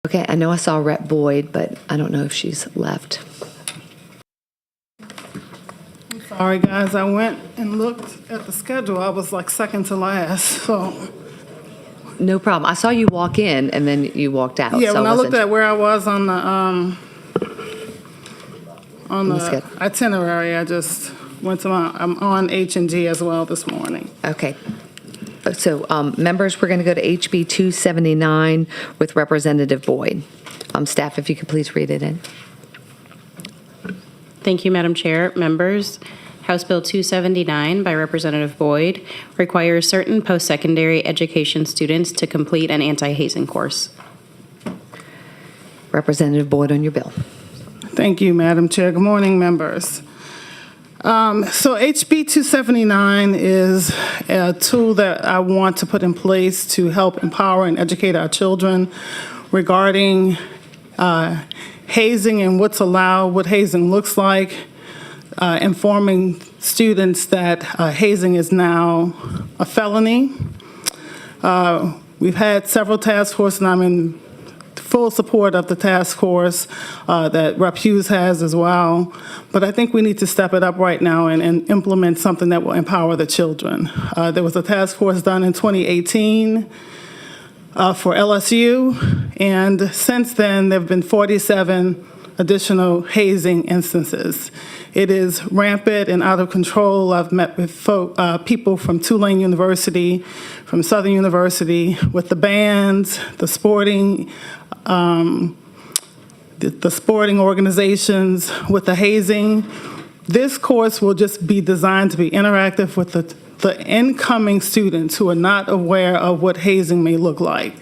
Okay, I know I saw Rep. Boyd, but I don't know if she's left. Sorry, guys, I went and looked at the schedule. I was like second to last, so. No problem. I saw you walk in and then you walked out. Yeah, so when I looked wasn't- at where I was on the schedule. itinerary, I just went to I'm on H&G as well this morning. Okay. So, members, we're going to go to HB 279 with Representative Boyd. Staff, if you could please read it in. Thank you, Madam Chair. Members, House Bill 279 by Representative Boyd requires certain post-secondary education students to complete an anti-hazing course. Representative Boyd on your bill. Thank you, Madam Chair. Good morning, members. So HB 279 is a tool that I want to put in place to help empower and educate our children regarding hazing and what's allowed, what hazing looks like, informing students that hazing is now a felony. We've had several task forces, and I'm in full support of the task force that Rep. Hughes has as well. But I think we need to step it up right now and implement something that will empower the children. There was a task force done in 2018 for LSU, and since then there have been 47 additional hazing instances. It is rampant and out of control. I've met with people from Tulane University, from Southern University, with the bands, the sporting organizations, with the hazing. This course will just be designed to be interactive with the incoming students who are not aware of what hazing may look like.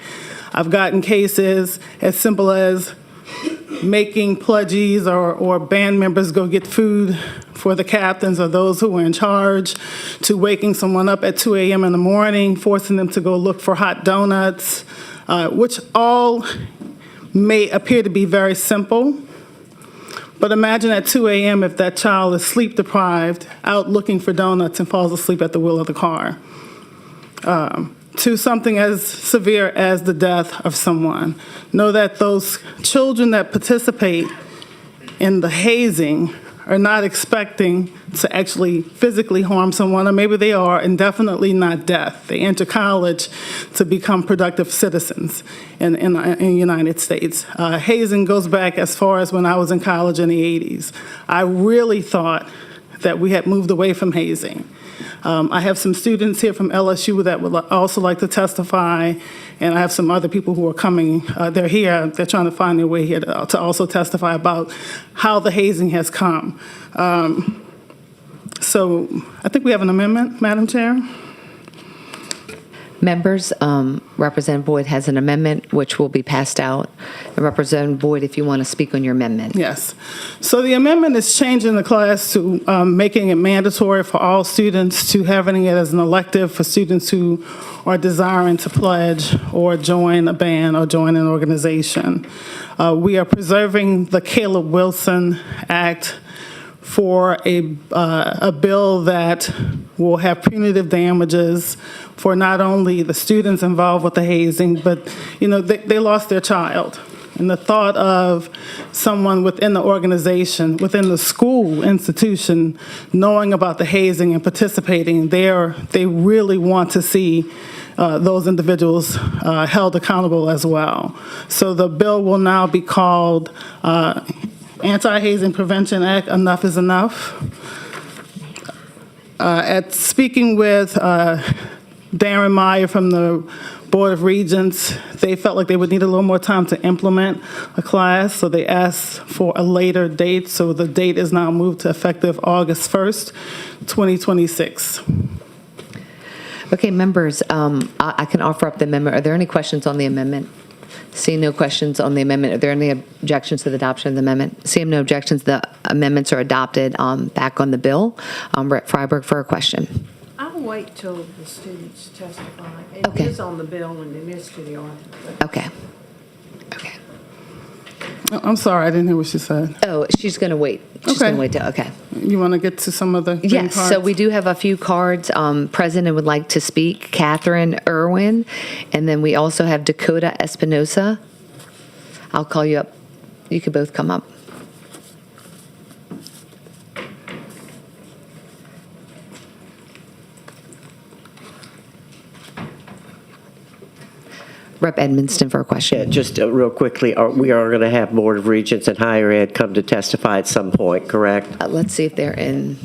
I've gotten cases as simple as making pledges or band members go get food for the captains or those who were in charge, to waking someone up at 2 a.m. in the morning, forcing them to go look for hot donuts, which all may appear to be very simple. But imagine at 2 a.m. if that child is sleep deprived, out looking for donuts and falls asleep at the wheel of the car. To something as severe as the death of someone. Know that those children that participate in the hazing are not expecting to actually physically harm someone, or maybe they are, and definitely not death. They enter college to become productive citizens in the United States. Hazing goes back as far as when I was in college in the 80s. I really thought that we had moved away from hazing. I have some students here from LSU that would also like to testify, and I have some other people who are coming. They're here. They're trying to find their way here to also testify about how the hazing has come. So I think we have an amendment, Madam Chair. Members, Representative Boyd has an amendment which will be passed out. And Representative Boyd, if you want to speak on your amendment. Yes. So the amendment is changing the class to making it mandatory for all students, to having it as an elective for students who are desiring to pledge or join a band or join an organization. We are preserving the Caleb Wilson Act for a bill that will have punitive damages for not only the students involved with the hazing, but they lost their child. And the thought of someone within the organization, within the school institution, knowing about the hazing and participating, they really want to see those individuals held accountable as well. So the bill will now be called Anti-Hazing Prevention Act, Enough is Enough. At speaking with Darren Meyer from the Board of Regents, they felt like they would need a little more time to implement a class, so they asked for a later date. So the date is now moved to effective August 1st, 2026. Okay, members, I can offer up the amendment. Are there any questions on the amendment? Seeing no questions on the amendment, are there any objections to the adoption of the amendment? Seeing no objections, the amendments are adopted. Back on the bill. Rep. Freiberg for a question. I'll wait till the students testify. Okay. It is on the bill and it is to the audience. Okay. Okay. Oh, I'm sorry, I didn't hear what she said. Oh, she's going to wait. She's Okay. going to wait till, okay. You want to get to some of the green Yes, so cards? we do have a few cards. President would like to speak, Catherine Irwin, and then we also have Dakota Espinosa. I'll call you up. You could both come up. Rep. Edmonston for a question. Yeah, just real quickly, we are going to have Board of Regents and Higher Ed come to testify at some point, correct? Let's see if they're in.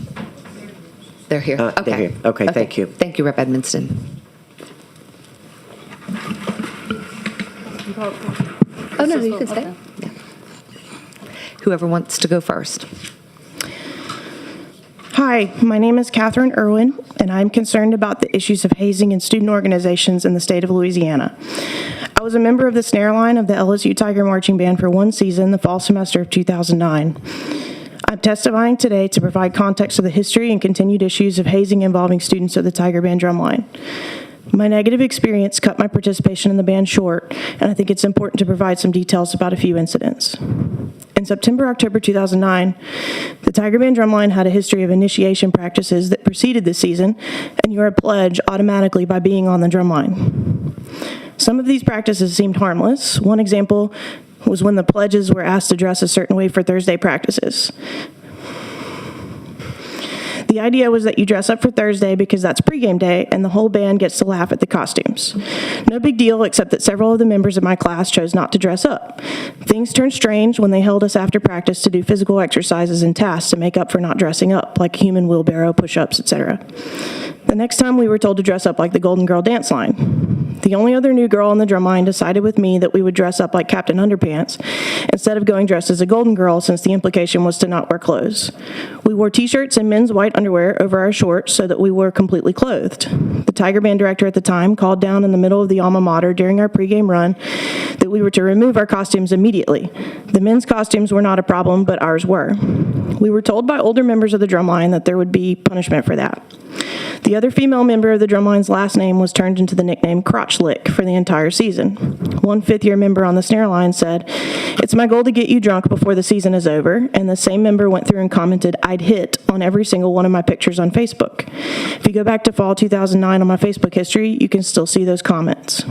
They're here. They're Okay. here. Okay, thank you. Thank you, Rep. Edmonston. Oh, no, you can stay. Yeah. Whoever wants to go first. Hi, my name is Catherine Irwin, and I'm concerned about the issues of hazing in student organizations in the state of Louisiana. I was a member of the snare line of the LSU Tiger Marching Band for one season, the fall semester of 2009. I'm testifying today to provide context of the history and continued issues of hazing involving students of the Tiger Band drumline. My negative experience cut my participation in the band short, and I think it's important to provide some details about a few incidents. In September, October 2009, the Tiger Band drumline had a history of initiation practices that preceded the season, and you are a pledge automatically by being on the drumline. Some of these practices seemed harmless. One example was when the pledges were asked to dress a certain way for Thursday practices. The idea was that you dress up for Thursday because that's pregame day and the whole band gets to laugh at the costumes. No big deal, except that several of the members of my class chose not to dress up. Things turned strange when they held us after practice to do physical exercises and tasks to make up for not dressing up, like human wheelbarrow, push-ups, etc. The next time we were told to dress up like the Golden Girl dance line. The only other new girl on the drumline decided with me that we would dress up like Captain Underpants instead of going dressed as a Golden Girl, since the implication was to not wear clothes. We wore t-shirts and men's white underwear over our shorts so that we were completely clothed. The Tiger Band director at the time called down in the middle of the alma mater during our pregame run that we were to remove our costumes immediately. The men's costumes were not a problem, but ours were. We were told by older members of the drumline that there would be punishment for that. The other female member of the drumline's last name was turned into the nickname Crotch Lick for the entire season. One fifth-year member on the snare line said, "It's my goal to get you drunk before the season is over," and the same member went through and commented, "I'd hit" on every single one of my pictures on Facebook. If you go back to fall 2009 on my Facebook history, you can still see those comments.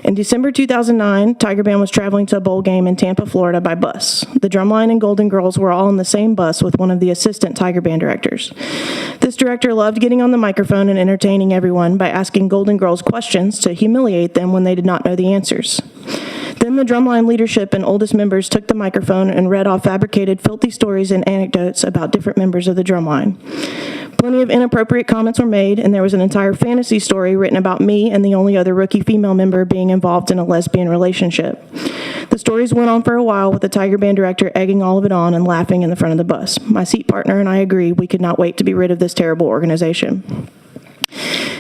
In December 2009, Tiger Band was traveling to a bowl game in Tampa, Florida by bus. The drumline and Golden Girls were all on the same bus with one of the assistant Tiger Band directors. This director loved getting on the microphone and entertaining everyone by asking Golden Girls questions to humiliate them when they did not know the answers. Then the drumline leadership and oldest members took the microphone and read off fabricated, filthy stories and anecdotes about different members of the drumline. Plenty of inappropriate comments were made, and there was an entire fantasy story written about me and the only other rookie female member being involved in a lesbian relationship. The stories went on for a while, with the Tiger Band director egging all of it on and laughing in the front of the bus. My seat partner and I agreed we could not wait to be rid of this terrible organization.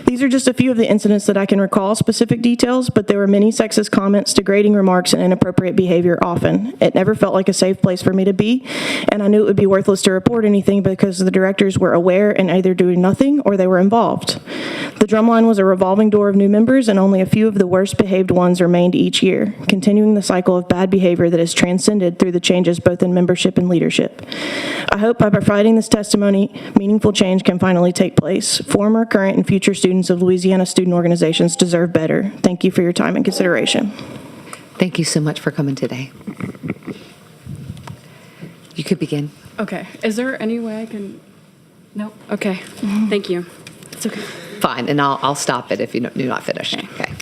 These are just a few of the incidents that I can recall specific details, but there were many sexist comments, degrading remarks, and inappropriate behavior often. It never felt like a safe place for me to be, and I knew it would be worthless to report anything because the directors were aware and either doing nothing or they were involved. The drumline was a revolving door of new members, and only a few of the worst behaved ones remained each year, continuing the cycle of bad behavior that has transcended through the changes both in membership and leadership. I hope by providing this testimony, meaningful change can finally take place. Former, current, and future students of Louisiana student organizations deserve better. Thank you for your time and consideration. Thank you so much for coming today. You could begin. Okay. Is there any way I can? No. Okay. Thank you. It's okay. Fine, and I'll stop it if you do not finish. Okay.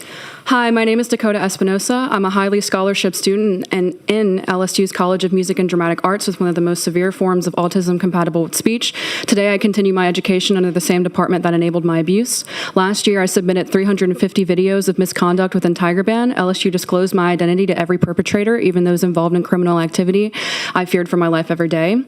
Hi, my name is Dakota Espinosa. I'm a highly scholarship student and in LSU's College of Music and Dramatic Arts with one of the most severe forms of autism compatible with speech. Today, I continue my education under the same department that enabled my abuse. Last year, I submitted 350 videos of misconduct within Tiger Band. LSU disclosed my identity to every perpetrator, even those involved in criminal activity. I feared for my life every day.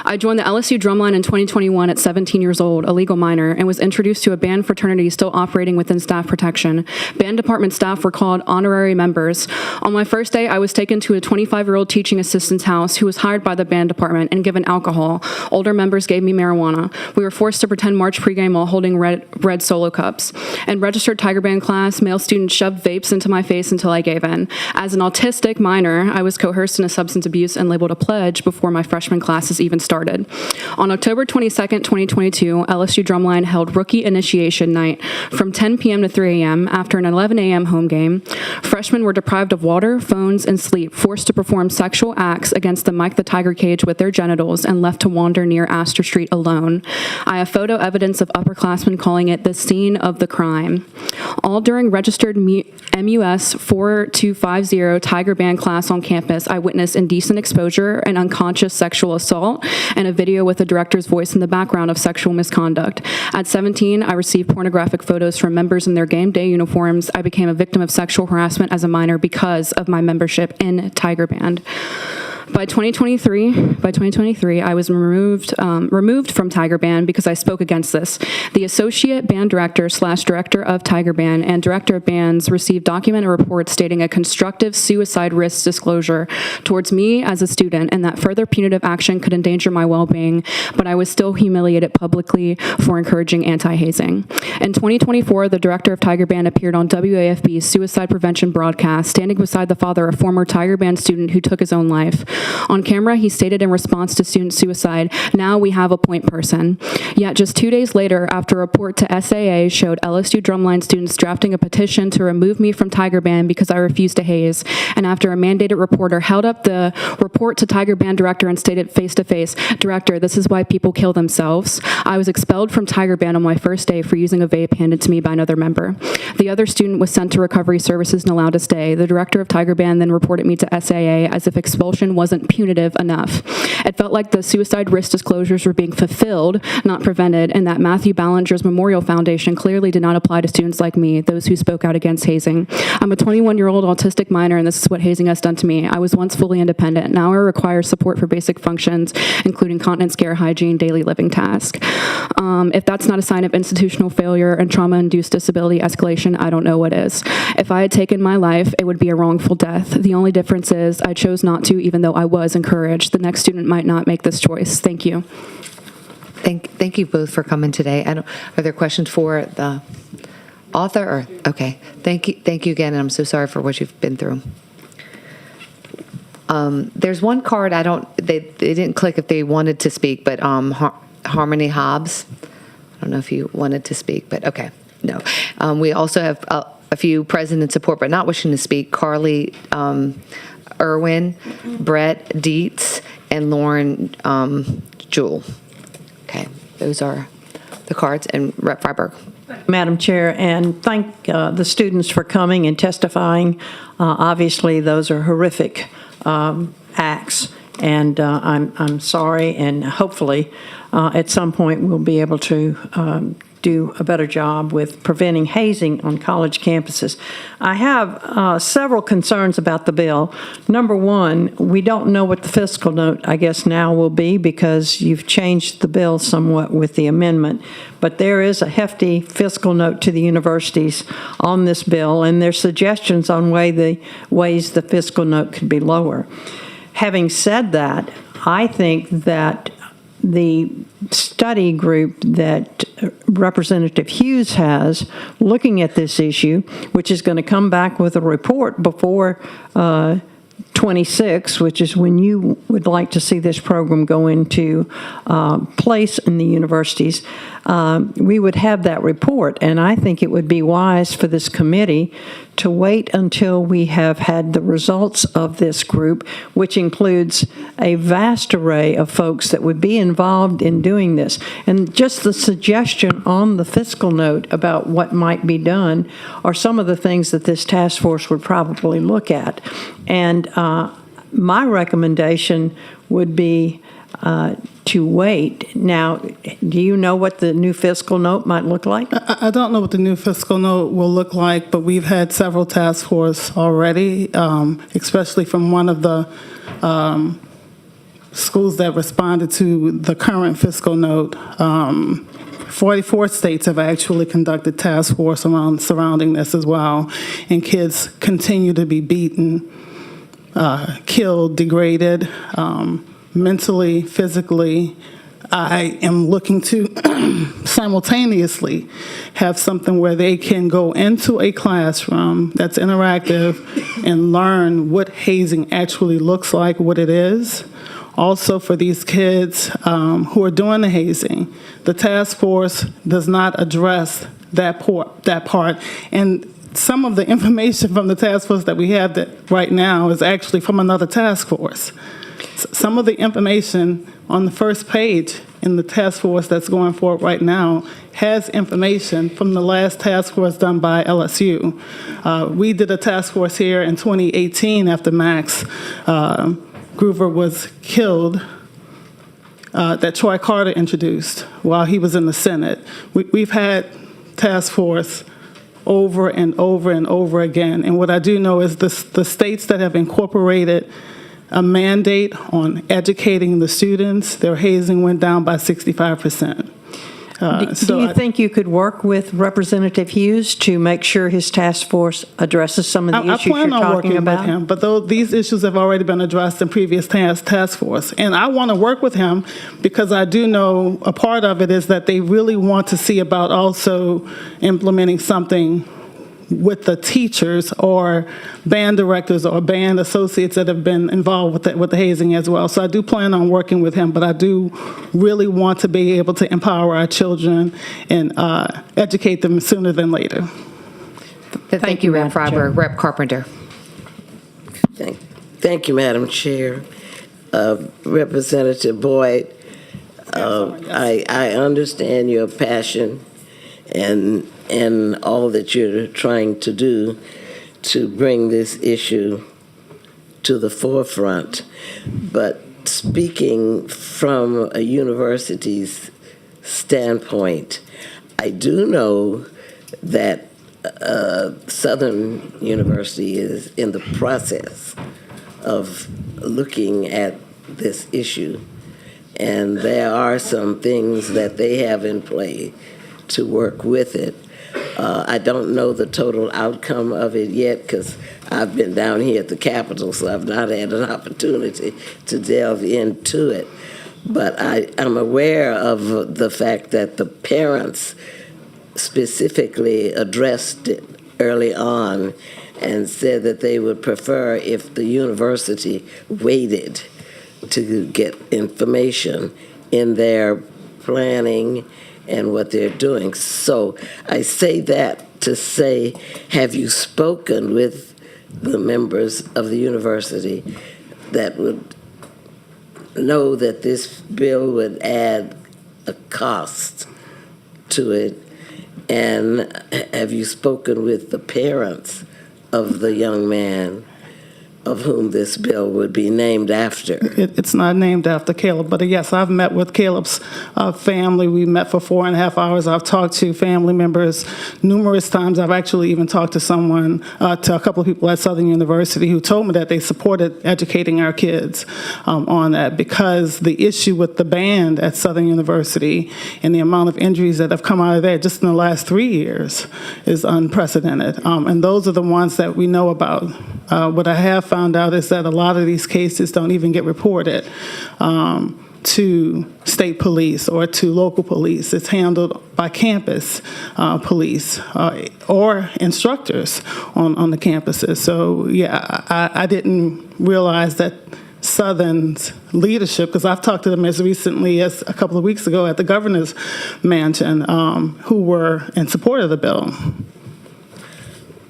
I joined the LSU drumline in 2021 at 17 years old, a legal minor, and was introduced to a band fraternity still operating within staff protection. Band department staff were called honorary members. On my first day, I was taken to a 25-year-old teaching assistant's house who was hired by the band department and given alcohol. Older members gave me marijuana. We were forced to pretend march pregame while holding red solo cups. In registered Tiger Band class, male students shoved vapes into my face until I gave in. As an autistic minor, I was coerced into substance abuse and labeled a pledge before my freshman classes even started. On October 22nd, 2022, LSU Drumline held rookie initiation night from 10 p.m. to 3 a.m. after an 11 a.m. home home game. Freshmen were deprived of water, phones, and sleep, forced to perform sexual acts against the Mike the Tiger cage with their genitals, and left to wander near Astor Street alone. I have photo evidence of upperclassmen calling it the scene of the crime. All during registered MUS 4250 Tiger Band class on campus, I witnessed indecent exposure and unconscious sexual assault, and a video with the director's voice in the background of sexual misconduct. At 17, I received pornographic photos from members in their game day uniforms. I became a victim of sexual harassment as a minor because of my membership in Tiger Band. By 2023, I was removed from Tiger Band because I spoke against this. The associate band director / director of Tiger Band and director of bands received documented reports stating a constructive suicide risk disclosure towards me as a student, and that further punitive action could endanger my well-being, but I was still humiliated publicly for encouraging anti-hazing. In 2024, the director of Tiger Band appeared on WAFB's suicide prevention broadcast, standing beside the father of a former Tiger Band student who took his own life. On camera, he stated in response to student suicide, "Now we have a point person." Yet just 2 days later, after a report to SAA showed LSU drumline students drafting a petition to remove me from Tiger Band because I refused to haze, and after a mandated reporter held up the report to Tiger Band director and stated face-to-face, "Director, this is why people kill themselves," I was expelled from Tiger Band on my first day for using a vape handed to me by another member. The other student was sent to recovery services and allowed to stay. The director of Tiger Band then reported me to SAA as if expulsion wasn't punitive enough. It felt like the suicide risk disclosures were being fulfilled, not prevented, and that Matthew Ballinger's Memorial Foundation clearly did not apply to students like me, those who spoke out against hazing. I'm a 21-year-old autistic minor, and this is what hazing has done to me. I was once fully independent. Now I require support for basic functions, including continence care, hygiene, daily living tasks. If that's not a sign of institutional failure and trauma-induced disability escalation, I don't know what is. If I had taken my life, it would be a wrongful death. The only difference is I chose not to, even though I was encouraged. The next student might not make this choice. Thank you. Thank you both for coming today. Are there questions for the author? Or okay, thank you again, and I'm so sorry for what you've been through. There's one card they didn't click if they wanted to speak, but Harmony Hobbs. I don't know if you wanted to speak, but okay, no. We also have a few present in support, but not wishing to speak. Carly Irwin, Brett Dietz, and Lauren Jewell. Okay, those are the cards. And Rep. Freiberg. Madam Chair, and thank the students for coming and testifying. Obviously, those are horrific acts, and I'm sorry, and hopefully at some point we'll be able to do a better job with preventing hazing on college campuses. I have several concerns about the bill. Number one, we don't know what the fiscal note, I guess, now will be because you've changed the bill somewhat with the amendment. But there is a hefty fiscal note to the universities on this bill, and there's suggestions on ways the fiscal note could be lower. Having said that, I think that the study group that Representative Hughes has looking at this issue, which is going to come back with a report before 26, which is when you would like to see this program go into place in the universities, we would have that report. And I think it would be wise for this committee to wait until we have had the results of this group, which includes a vast array of folks that would be involved in doing this. And just the suggestion on the fiscal note about what might be done are some of the things that this task force would probably look at. And my recommendation would be to wait. Now, do you know what the new fiscal note might look like? I don't know what the new fiscal note will look like, but we've had several task force already, especially from one of the schools that responded to the current fiscal note. 44 states have actually conducted task force surrounding this as well, and kids continue to be beaten, killed, degraded, mentally, physically. I am looking to simultaneously have something where they can go into a classroom that's interactive and learn what hazing actually looks like, what it is. Also for these kids who are doing the hazing, the task force does not address that part. And some of the information from the task force that we have that right now is actually from another task force. Some of the information on the first page in the task force that's going forward right now has information from the last task force done by LSU. We did a task force here in 2018 after Max Groover was killed, that Troy Carter introduced while he was in the Senate. We've had task force over and over and over again. And what I do know is the states that have incorporated a mandate on educating the students, their hazing went down by 65%. Do you think you could work with Representative Hughes to make sure his task force addresses some of the issues you're I plan on talking working about? with him, but these issues have already been addressed in previous task force. And I want to work with him because I do know a part of it is that they really want to see about also implementing something with the teachers or band directors or band associates that have been involved with the hazing as well. So I do plan on working with him, but I do really want to be able to empower our children and educate them sooner than later. Thank you, Rep. Madam Chair. Freiberg. Rep. Carpenter. Thank you, Madam Chair. Representative Boyd, I understand your passion and all that you're trying to do to bring this issue to the forefront. But speaking from a university's standpoint, I do know that Southern University is in the process of looking at this issue, and there are some things that they have in play to work with it. I don't know the total outcome of it yet because I've been down here at the Capitol, so I've not had an opportunity to delve into it. But I'm aware of the fact that the parents specifically addressed it early on and said that they would prefer if the university waited to get information in their planning and what they're doing. So I say that to say, have you spoken with the members of the university that would know that this bill would add a cost to it? And have you spoken with the parents of the young man of whom this bill would be named after? It's not named after Caleb, but yes, I've met with Caleb's family. We met for 4.5 hours. I've talked to family members numerous times. I've actually even talked to someone, to a couple of people at Southern University who told me that they supported educating our kids on that, because the issue with the band at Southern University and the amount of injuries that have come out of there just in the last 3 years is unprecedented. And those are the ones that we know about. What I have found out is that a lot of these cases don't even get reported to state police or to local police. It's handled by campus police or instructors on the campuses. So yeah, I didn't realize that Southern's leadership, because I've talked to them as recently as a couple of weeks ago at the governor's mansion, who were in support of the bill.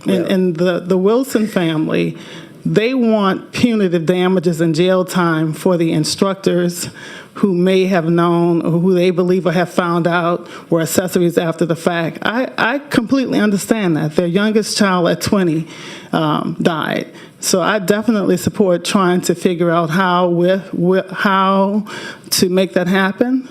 And the Wilson family, they want punitive damages and jail time for the instructors who may have known or who they believe or have found out were accessories after the fact. I completely understand that. Their youngest child at 20 died. So I definitely support trying to figure out how to make that happen.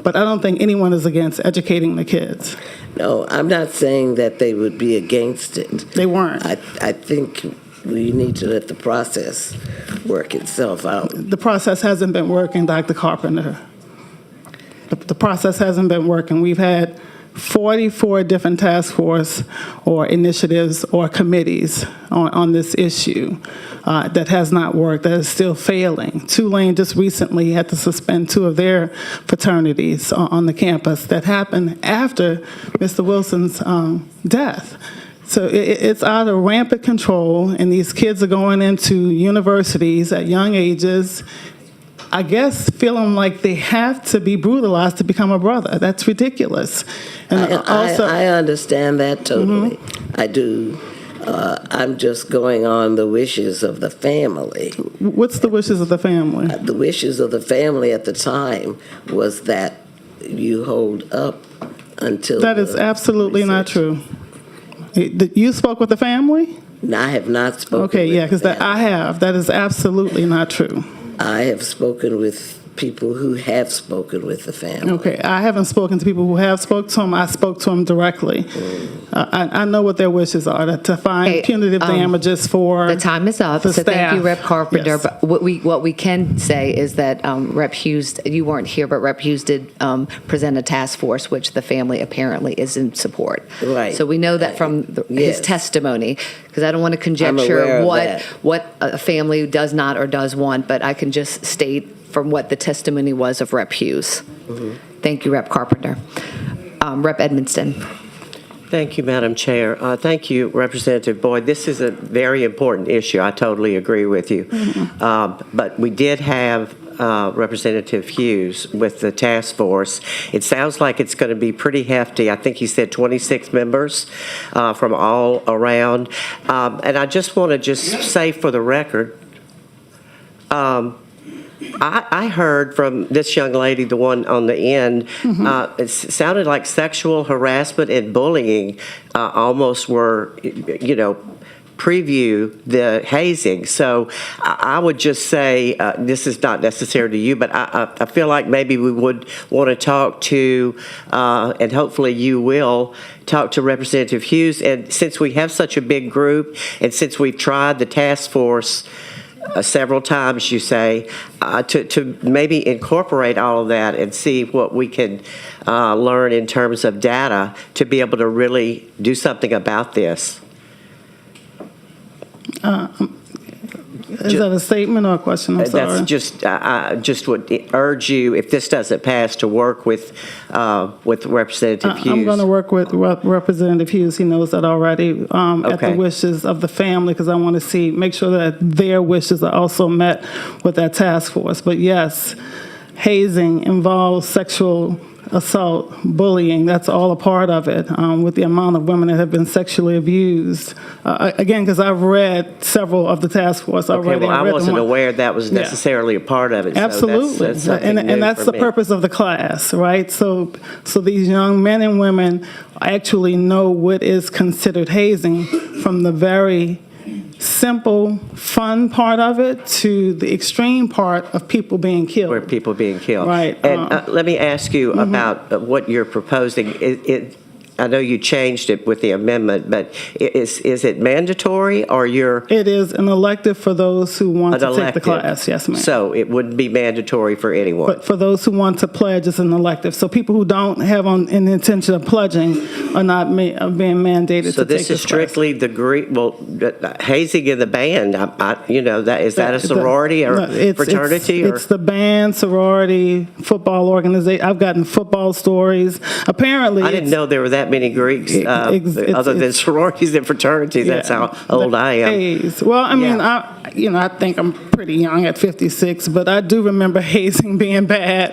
But I don't think anyone is against educating the kids. No, I'm not saying that they would be against it. They weren't. I think we need to let the process work itself out. The process hasn't been working, Dr. Carpenter. The process hasn't been working. We've had 44 different task force or initiatives or committees on this issue that has not worked, that is still failing. Tulane just recently had to suspend 2 of their fraternities on the campus. That happened after Mr. Wilson's death. So it's out of rampant control, and these kids are going into universities at young ages, I guess, feeling like they have to be brutalized to become a brother. That's ridiculous. And I understand that totally. I do. I'm just going on the wishes of the family. What's the wishes of the family? The wishes of the family at the time was that you hold up until. That is absolutely not true. You spoke with the family? No, I have not spoken. Okay, with yeah, because them. I have. That is absolutely not true. I have spoken with people who have spoken with the family. Okay, I haven't spoken to people who have spoke to him. I spoke to him directly. I know what their wishes are, to find Hey, punitive damages for The time is up, the so thank you, staff. Rep. Carpenter. Yes. But what we can say is that Rep. Hughes, you weren't here, but Rep. Hughes did present a task force, which the family apparently is in support. Right. So we know that from his Yes. testimony, because I don't want to aware conjecture of that. what a family does not or does want, but I can just state from what the testimony was of Rep. Hughes. Thank you, Rep. Carpenter. Rep. Edmonston. Thank you, Madam Chair. Thank you, Representative Boyd. This is a very important issue. I totally agree with you. But we did have Representative Hughes with the task force. It sounds like it's going to be pretty hefty. I think he said 26 members from all around. And I just want to say for the record, I heard from this young lady, the one on the end, it sounded like sexual harassment and bullying almost were, preview the hazing. So I would just say, this is not necessary to you, but I feel like maybe we would want to talk to, and hopefully you will, talk to Representative Hughes. And since we have such a big group, and since we've tried the task force several times, you say, to maybe incorporate all of that and see what we can learn in terms of data to be able to really do something about this. Is that a statement or a question? I'm sorry. That's just, I just would urge you, if this doesn't pass, to work with Representative Hughes. I'm going to work with Representative Hughes. He knows that already, at Okay. the wishes of the family, because I want to make sure that their wishes are also met with that task force. But yes, hazing involves sexual assault, bullying. That's all a part of it, with the amount of women that have been sexually abused. Again, because I've read several of the task force Okay, already. well, I read them wasn't all. aware that was necessarily a part of it. so Absolutely. that's something new And that's for the me. purpose of the class, right? So these young men and women actually know what is considered hazing, from the very simple, fun part of it to the extreme part of people being killed. Where people being killed. Right, And let me ask you about what you're proposing. I know you changed it with the amendment, but is it mandatory or you're It is an elective for those who want an to take the elective? class. Yes, ma'am. So it wouldn't be mandatory for anyone? But for those who want to pledge, it's an elective. So people who don't have an intention of pledging are not are being mandated So to take this this is strictly hazing in the band. Is that a sorority or fraternity? It's the band, sorority, football organization. I've gotten football stories. Apparently, I didn't know there were that many Greeks other than sororities and fraternities. That's how old I am. Haze. Well, I mean, I think I'm pretty young at 56, but I do remember hazing being bad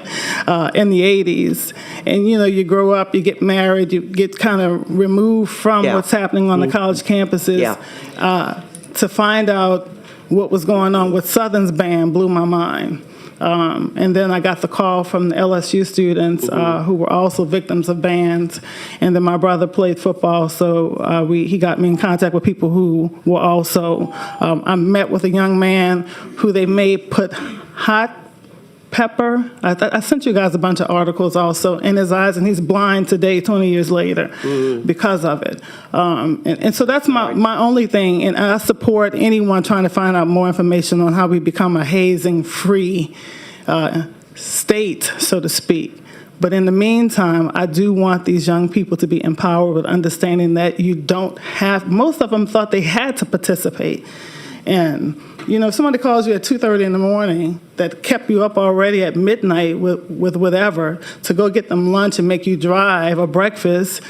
in the 80s. And, you grow up, you get married, you get kind of removed from what's happening on the college campuses. To find out what was going on with Southern's band blew my mind. And then I got the call from the LSU students who were also victims of bands. And then my brother played football, so he got me in contact with people who were also. I met with a young man who they made put hot pepper. I sent you guys a bunch of articles also in his eyes, and he's blind today, 20 years later, because of it. And so that's my only thing, and I support anyone trying to find out more information on how we become a hazing-free state, so to speak. But in the meantime, I do want these young people to be empowered with understanding that you don't have, most of them thought they had to participate in You know, if somebody calls you at 2:30 in the morning that kept you up already at midnight with whatever to go get them lunch and make you drive or breakfast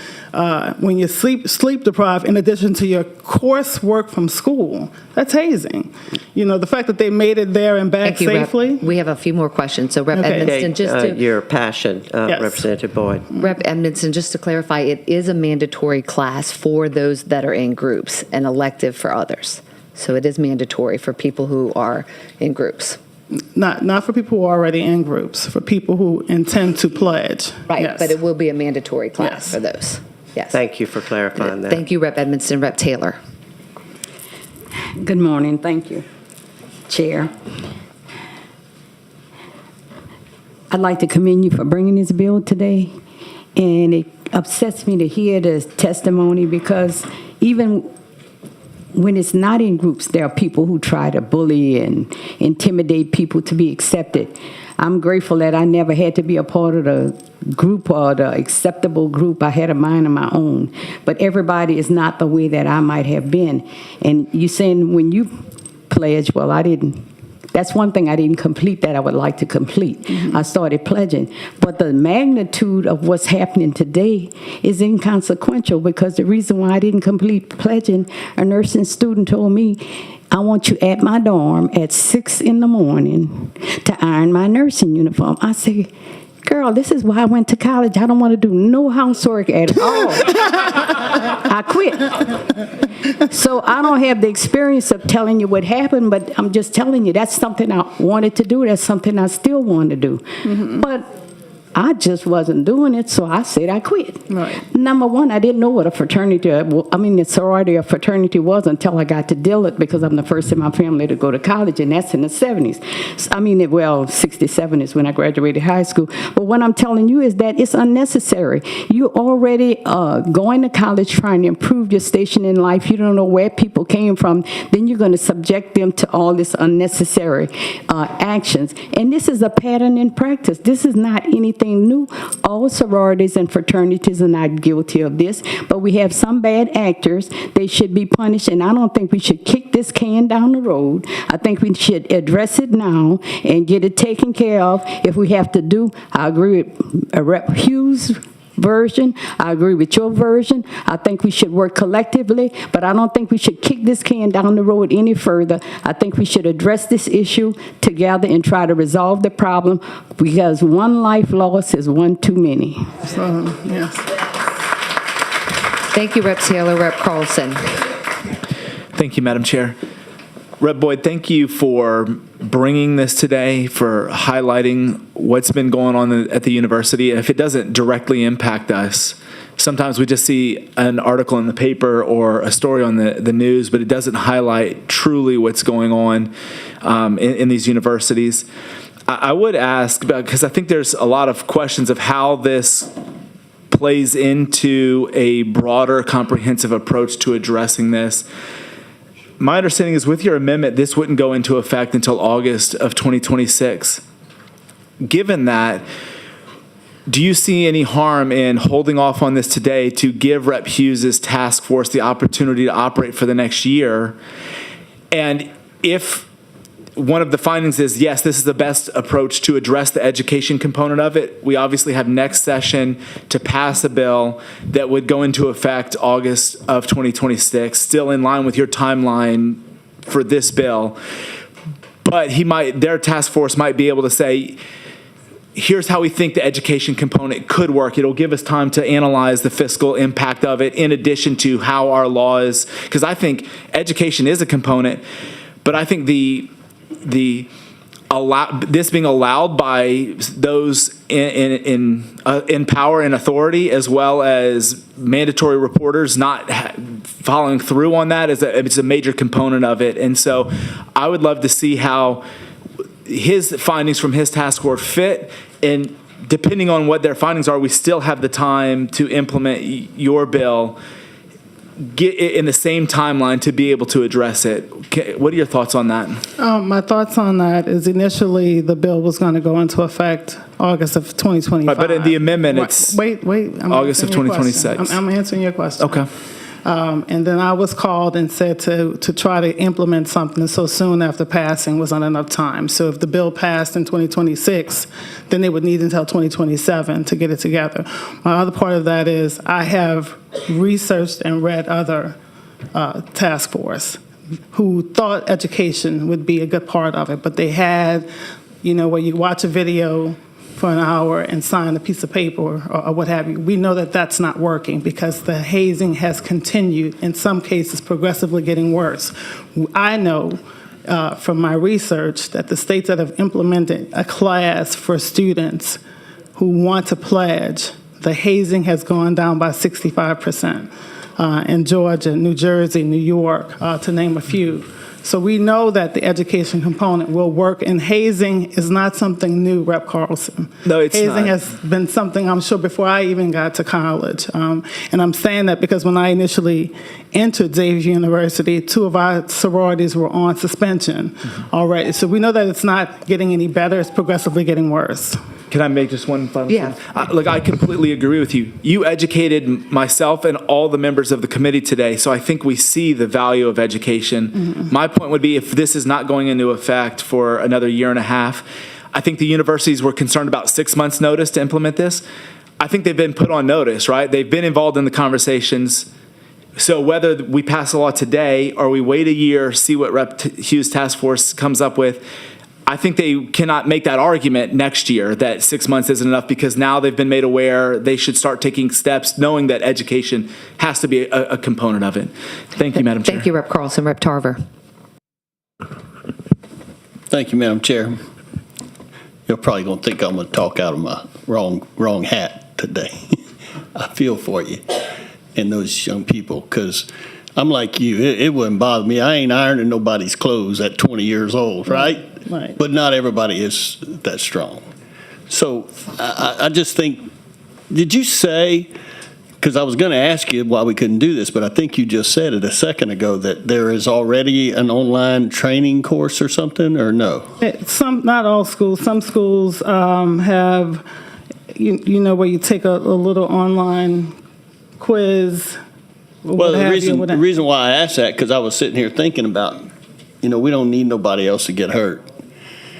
when you're sleep deprived in addition to your coursework from school, that's hazing. You know, the fact that they made it there and back Thank you, safely. Rep. We have a few more questions. So Rep. Okay. Edmondson, just to... Your passion, Yes. Representative Boyd. Rep. Edmondson, just to clarify, it is a mandatory class for those that are in groups and elective for others. So it is mandatory for people who are in groups. Not for people who are already in groups, for people who intend to pledge. Right, Yes. but it will be a mandatory class Yes. for those. Yes. Thank you for clarifying that. Thank you, Rep. Edmondson. Rep. Taylor. Good morning. Thank you, Chair. I'd like to commend you for bringing this bill today, and it upsets me to hear this testimony because even when it's not in groups, there are people who try to bully and intimidate people to be accepted. I'm grateful that I never had to be a part of the group or the acceptable group. I had a mind of my own. But everybody is not the way that I might have been. And you saying when you pledge, well, I didn't. That's one thing I didn't complete that I would like to complete. I started pledging. But the magnitude of what's happening today is inconsequential because the reason why I didn't complete pledging, a nursing student told me, I want you at my dorm at 6 in the morning to iron my nursing uniform. I say, girl, this is why I went to college. I don't want to do no housework at all. I quit. So I don't have the experience of telling you what happened, but I'm just telling you that's something I wanted to do. That's something I still want to do. But I just wasn't doing it, so I said I quit. Right. Number one, I didn't know what a fraternity, the sorority or fraternity was until I got to Dillard because I'm the first in my family to go to college, and that's in the 70s. 67 is when I graduated high school. But what I'm telling you is that it's unnecessary. You're already going to college trying to improve your station in life. You don't know where people came from. Then you're going to subject them to all this unnecessary actions. And this is a pattern in practice. This is not anything new. All sororities and fraternities are not guilty of this, but we have some bad actors. They should be punished, and I don't think we should kick this can down the road. I think we should address it now and get it taken care of. If we have to do, I agree with Rep. Hughes' version. I agree with your version. I think we should work collectively, but I don't think we should kick this can down the road any further. I think we should address this issue together and try to resolve the problem because one life lost is one too many. So, yes. Thank you, Rep. Taylor. Rep. Carlson. Thank you, Madam Chair. Rep. Boyd, thank you for bringing this today, for highlighting what's been going on at the university. If it doesn't directly impact us, sometimes we just see an article in the paper or a story on the news, but it doesn't highlight truly what's going on in these universities. I would ask, because I think there's a lot of questions of how this plays into a broader, comprehensive approach to addressing this. My understanding is with your amendment, this wouldn't go into effect until August of 2026. Given that, do you see any harm in holding off on this today to give Rep. Hughes' task force the opportunity to operate for the next year? And if one of the findings is, yes, this is the best approach to address the education component of it, we obviously have next session to pass a bill that would go into effect August of 2026, still in line with your timeline for this bill. But their task force might be able to say, here's how we think the education component could work. It'll give us time to analyze the fiscal impact of it in addition to how our laws, because I think education is a component, but I think this being allowed by those in power and authority, as well as mandatory reporters not following through on that, it's a major component of it. And so I would love to see how his findings from his task force fit, and depending on what their findings are, we still have the time to implement your bill get in the same timeline to be able to address it. What are your thoughts on that? My thoughts on that is initially the bill was going to go into effect August of 2025. Right, but in the amendment, it's Wait. August of 2026. I'm answering your question. Okay. And then I was called and said to try to implement something so soon after passing was not enough time. So if the bill passed in 2026, then they would need until 2027 to get it together. My other part of that is I have researched and read other task force who thought education would be a good part of it, but they had, where you watch a video for an hour and sign a piece of paper or what have you. We know that that's not working because the hazing has continued, in some cases progressively getting worse. I know from my research that the states that have implemented a class for students who want to pledge, the hazing has gone down by 65%. In Georgia, New Jersey, New York, to name a few. So we know that the education component will work, and hazing is not something new, Rep. Carlson. No, it's hazing not. has been something, I'm sure, before I even got to college. And I'm saying that because when I initially entered Xavier University, 2 of our sororities were on suspension already. So we know that it's not getting any better, it's progressively getting worse. Can I make just one final Yeah. statement? Look, I completely agree with you. You educated myself and all the members of the committee today, so I think we see the value of education. Mm-hmm. My point would be if this is not going into effect for another year and a half, I think the universities were concerned about 6 months' notice to implement this. I think they've been put on notice, right? They've been involved in the conversations. So whether we pass a law today or we wait a year, see what Rep. Hughes' task force comes up with, I think they cannot make that argument next year that 6 months isn't enough because now they've been made aware they should start taking steps knowing that education has to be a component of it. Thank you, Madam Chair. Thank you, Rep. Carlson. Rep. Tarver. Thank you, Madam Chair. You're probably going to think I'm going to talk out of my wrong hat today. I feel for you and those young people because I'm like you. It wouldn't bother me. I ain't ironing nobody's clothes at 20 years old, right? Right. But not everybody is that strong. So I just think, did you say, because I was going to ask you why we couldn't do this, but I think you just said it a second ago, that there is already an online training course or something, or no? Not all schools. Some schools have, where you take a little online quiz. Well, the reason why I asked that, because I was sitting here thinking about, we don't need nobody else to get hurt.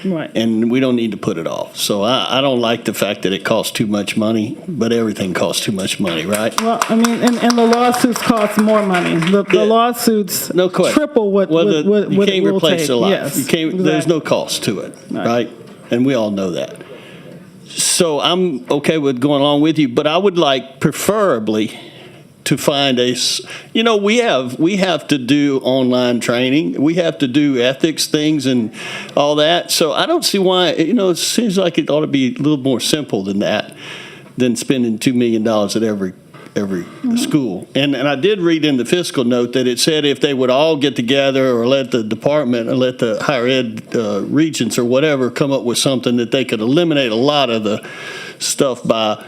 Right. And we don't need to put it off. So I don't like the fact that it costs too much money, but everything costs too much money, right? Well, I mean, and the lawsuits cost more money. The lawsuits no question. Triple what you what can't it will replace take. a life. Yes, You can't. exactly. There's no cost to it, right? And we all know that. So I'm okay with going along with you, but I would like preferably to find we have to do online training. We have to do ethics things and all that. So I don't see why, it seems like it ought to be a little more simple than that, than spending $2 million at every school. And I did read in the fiscal note that it said if they would all get together or let the department or let the higher ed regents or whatever come up with something that they could eliminate a lot of the stuff by.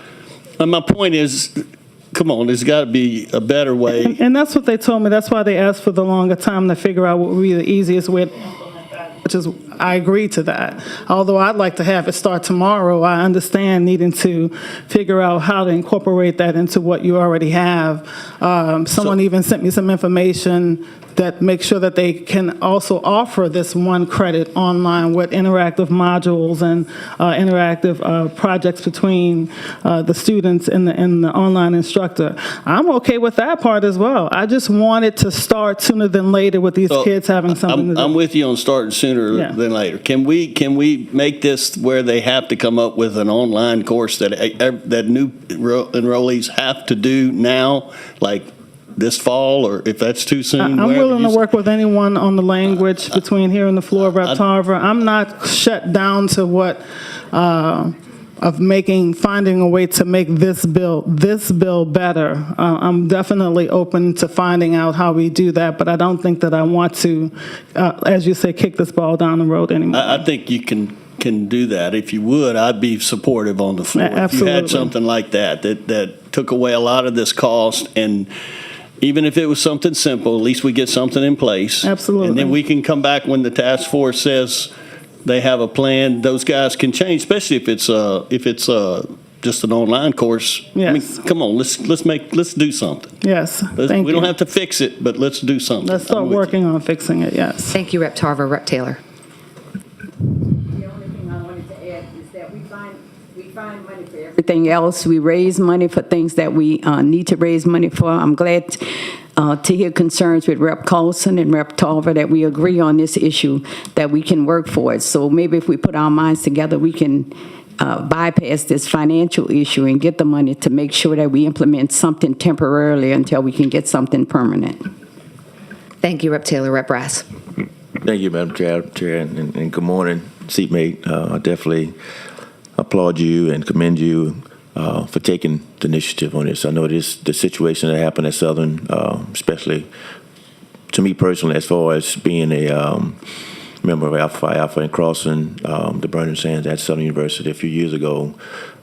And my point is, come on, there's got to be a better way. And that's what they told me. That's why they asked for the longer time to figure out what would be the easiest way to implement that, which is, I agree to that. Although I'd like to have it start tomorrow, I understand needing to figure out how to incorporate that into what you already have. Someone even sent me some information that makes sure that they can also offer this one credit online with interactive modules and interactive projects between the students and the online instructor. I'm okay with that part as well. I just want it to start sooner than later with these kids having something to do. I'm with you on starting sooner than later. Can we make this where they have to come up with an online course that new enrollees have to do now, like this fall, or if that's too soon? I'm willing to work with anyone on the language between here and the floor, Rep. Tarver. I'm not shut down to what finding a way to make this bill better. I'm definitely open to finding out how we do that, but I don't think that I want to, as you say, kick this ball down the road anymore. I think you can do that. If you would, I'd be supportive on the floor. Absolutely. If you had something like that took away a lot of this cost, and even if it was something simple, at least we get something in place. Absolutely. And then we can come back when the task force says they have a plan. Those guys can change, especially if it's just an online course. I mean, Yes. come on, let's do something. Yes, We thank you. don't have to fix it, but let's do something. Let's start I'm with you. working on fixing it, yes. Thank you, Rep. Tarver. Rep. Taylor. The only thing I wanted to add is that we find money for everything else. We raise money for things that we need to raise money for. I'm glad to hear concerns with Rep. Colson and Rep. Tarver that we agree on this issue, that we can work for it. So maybe if we put our minds together, we can bypass this financial issue and get the money to make sure that we implement something temporarily until we can get something permanent. Thank you, Rep. Taylor. Rep. Brass. Thank you, Madam Chair, and good morning, seatmate. I definitely applaud you and commend you for taking the initiative on this. I know the situation that happened at Southern, especially to me personally, as far as being a member of Alpha Phi Alpha and crossing the burning sands at Southern University a few years ago.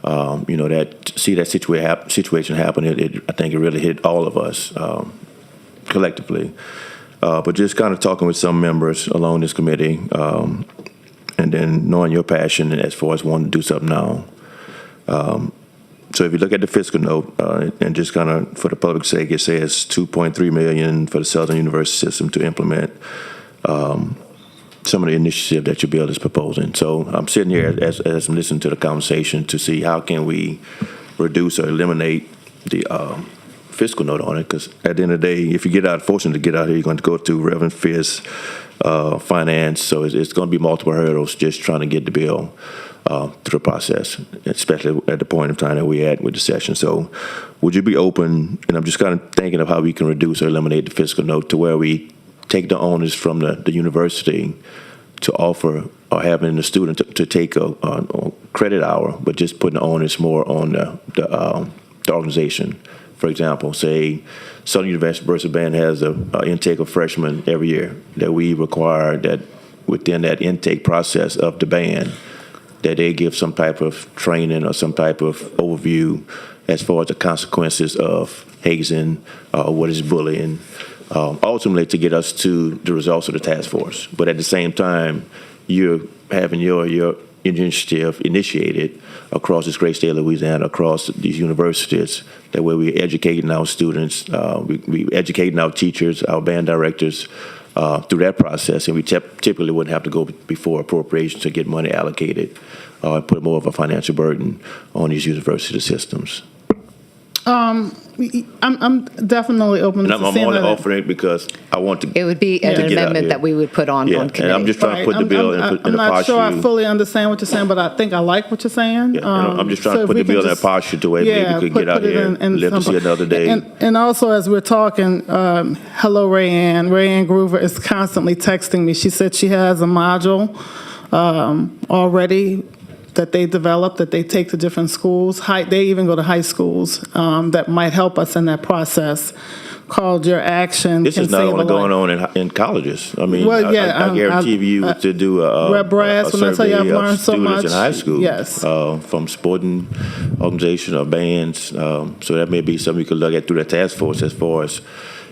That situation happen. I think it really hit all of us collectively. But just kind of talking with some members along this committee, and then knowing your passion as far as wanting to do something now. So if you look at the fiscal note, and just kind of for the public's sake, it says $2.3 million for the Southern University system to implement some of the initiative that your bill is proposing. So I'm sitting here as I'm listening to the conversation to see how can we reduce or eliminate the fiscal note on it, because at the end of the day, if you get out, fortunate to get out here, you're going to go through Reverend Fist, finance, so it's going to be multiple hurdles just trying to get the bill through the process, especially at the point of time that we're at with the session. So would you be open, and I'm just kind of thinking of how we can reduce or eliminate the fiscal note to where we take the onus from the university to offer or having the student to take a credit hour, but just putting the onus more on the organization. For example, say Southern University Bursa Band has an intake of freshmen every year, that we require that within that intake process of the band, that they give some type of training or some type of overview as far as the consequences of hazing, what is bullying, ultimately to get us to the results of the task force. But at the same time, you're having your initiative initiated across this great state of Louisiana, across these universities, that way we're educating our students, we educating our teachers, our band directors through that process, and we typically wouldn't have to go before appropriations to get money allocated and put more of a financial burden on these university systems. I'm definitely open And to I'm seeing only that. offering it because I want to. It would be an to get out amendment here. that we would put on committee. And I'm just trying to put the bill in I'm a not posture. sure I fully understand what you're saying, but I think I like what you're saying. Yeah, and I'm just trying So to if put we the can bill in a just- posture to where maybe we could get out put it here in and live to see simple. another day. And also, as we're talking, hello, Rayanne. Rayanne Groover is constantly texting me. She said she has a module already that they developed, that they take to different schools. They even go to high schools that might help us in that process, called Your Action This Can is not Save a only going Life. on in colleges. I mean, Well, yeah, I guarantee you to do a Rep. Brass, when I tell you I've survey of learned so students in much. high school, Yes. from sporting organization or bands. So that may be something we could look at through the task force as far as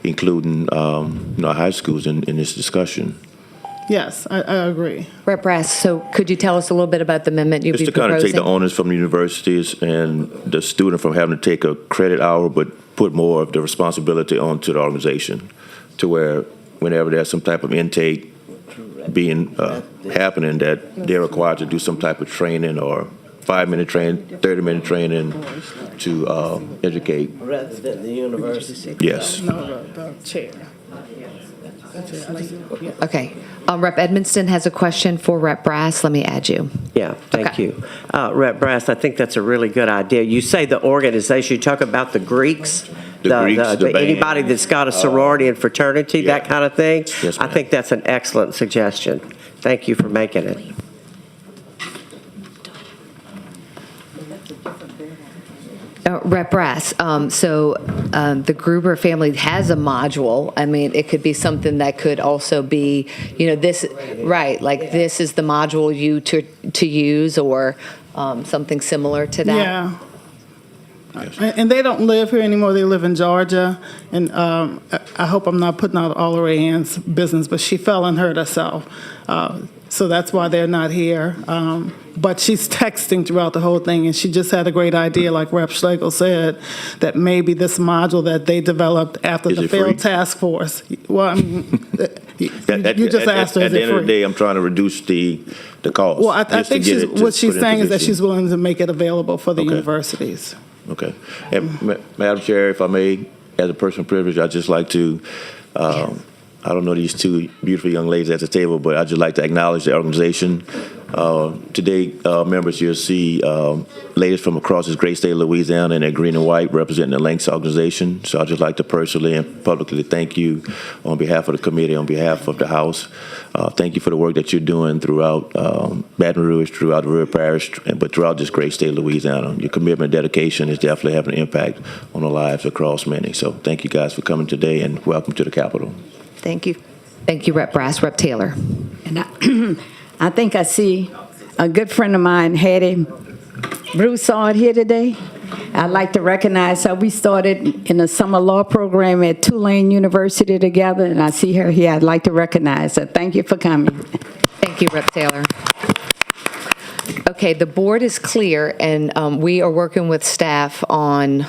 including high schools in this discussion. Yes, I agree. Rep. Brass, so could you tell us a little bit about the amendment you'd Just be to kind of take the proposing? onus from the universities and the student from having to take a credit hour, but put more of the responsibility onto the organization, to where whenever there's some type of intake being happening, that they're required to do some type of training or 5-minute training, 30-minute training to educate. Rather than the university. Yes. No, the chair. Okay. Rep. Edmonston has a question for Rep. Brass. Let me add you. Yeah, thank Okay. you. Rep. Brass, I think that's a really good idea. You say the organization, you talk about the Greeks? The Greeks, the band. Anybody that's got a sorority and fraternity, Yeah. that kind of thing? Yes, I ma'am. think that's an excellent suggestion. Thank you for making it. Rep. Brass, the Gruber family has a module. I mean, it could be something that could also be, this, right, like this is the module to use, or something similar to that. Yeah. And they don't live here anymore. They live in Georgia. And I hope I'm not putting out all of Rayanne's business, but she fell and hurt herself. so that's why they're not here. But she's texting throughout the whole thing, and she just had a great idea, like Rep. Schlegel said, that maybe this module that they developed after Is the it free? failed task force. Well, I mean, you just asked her, At is the it end of the free? day, I'm trying to reduce the cost. Well, I just to think get it what to she's put in saying is that position. she's willing to make it available for the Okay. universities. Okay. And Madam Chair, if I may, as a person of privilege, I'd just like to, I don't know these two beautiful young ladies at the table, but I'd just like to acknowledge the organization. Today, members, you'll see ladies from across this great state of Louisiana in their green and white representing the Lynx organization. So I'd just like to personally and publicly thank you on behalf of the committee, on behalf of the House. Thank you for the work that you're doing throughout Baton Rouge, throughout the River Parish, but throughout this great state of Louisiana. Your commitment and dedication is definitely having an impact on the lives across many. So thank you guys for coming today, and welcome to the Capitol. Thank you. Thank you, Rep. Brass. Rep. Taylor. And I think I see a good friend of mine, Hattie Broussard, here today. I'd like to recognize her. We started in a summer law program at Tulane University together, and I see her here. I'd like to recognize her. Thank you for coming. Thank you, Rep. Taylor. Okay, the board is clear, and we are working with staff on,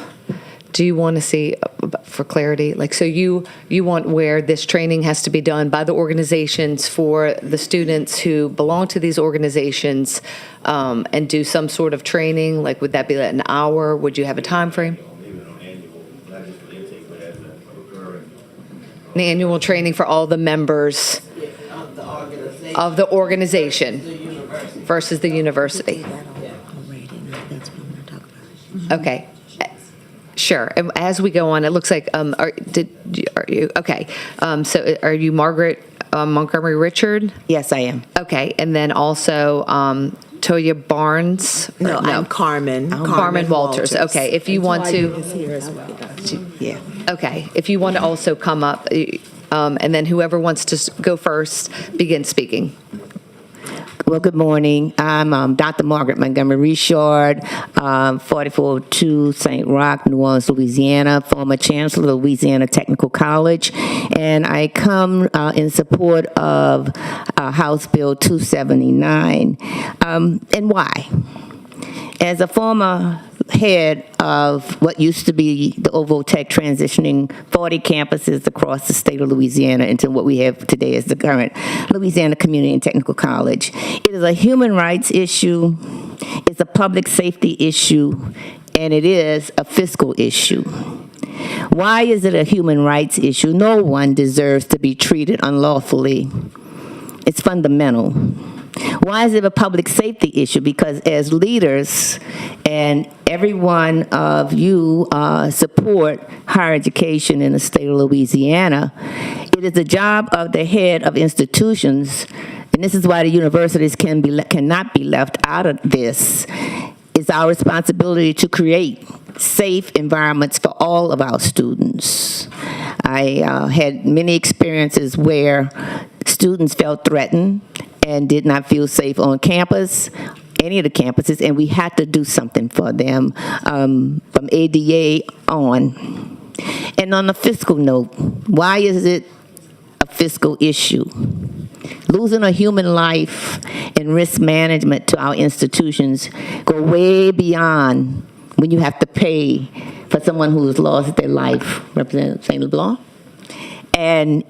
do you want to see, for clarity, like, so you want where this training has to be done by the organizations for the students who belong to these organizations, and do some sort of training? Like, would that be like an hour? Would you have a time frame? An annual training for all the members of the organization versus the university. Okay. Sure. And as we go on, it looks like, are you, okay. So are you Margaret Montgomery Richard? Yes, I am. Okay. And then also Toya Barnes? No, I'm Carmen. Carmen Walters. Okay. If you want to. Yeah. Okay. If you want to also come up, and then whoever wants to go first, begin speaking. Well, good morning. I'm Dr. Margaret Montgomery Richard, 4402 St. Roch, New Orleans, Louisiana, former Chancellor of Louisiana Technical College. And I come in support of House Bill 279. And why? As a former head of what used to be the OVO Tech, transitioning 40 campuses across the state of Louisiana into what we have today as the current Louisiana Community and Technical College. It is a human rights issue, it's a public safety issue, and it is a fiscal issue. Why is it a human rights issue? No one deserves to be treated unlawfully. It's fundamental. Why is it a public safety issue? Because as leaders, and every one of you support higher education in the state of Louisiana, it is the job of the head of institutions, and this is why the universities cannot be left out of this. It's our responsibility to create safe environments for all of our students. I had many experiences where students felt threatened and did not feel safe on campus, any of the campuses, and we had to do something for them from ADA on. And on the fiscal note, why is it a fiscal issue? Losing a human life and risk management to our institutions go way beyond when you have to pay for someone who has lost their life, Representative St. LeBlanc. And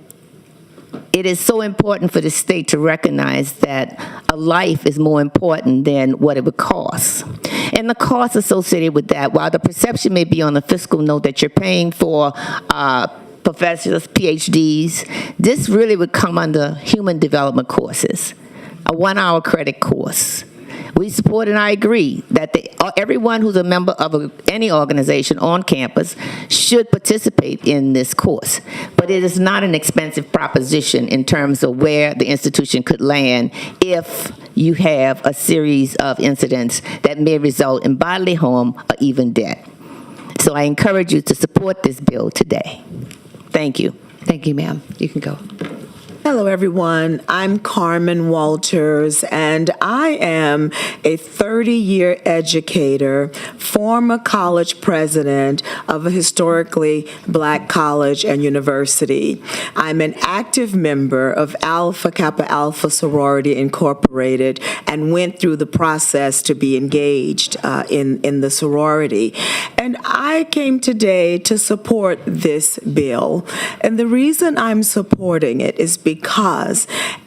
it is so important for the state to recognize that a life is more important than what it would cost. And the costs associated with that, while the perception may be on the fiscal note that you're paying for professors, PhDs, this really would come under human development courses, a 1-hour credit course. We support, and I agree, that everyone who's a member of any organization on campus should participate in this course. But it is not an expensive proposition in terms of where the institution could land if you have a series of incidents that may result in bodily harm or even death. So I encourage you to support this bill today. Thank you. Thank you, ma'am. You can go. Hello, everyone. I'm Carmen Walters, and I am a 30-year educator, former college president of a historically black college and university. I'm an active member of Alpha Kappa Alpha Sorority Incorporated and went through the process to be engaged in the sorority. And I came today to support this bill. And the reason I'm supporting it is because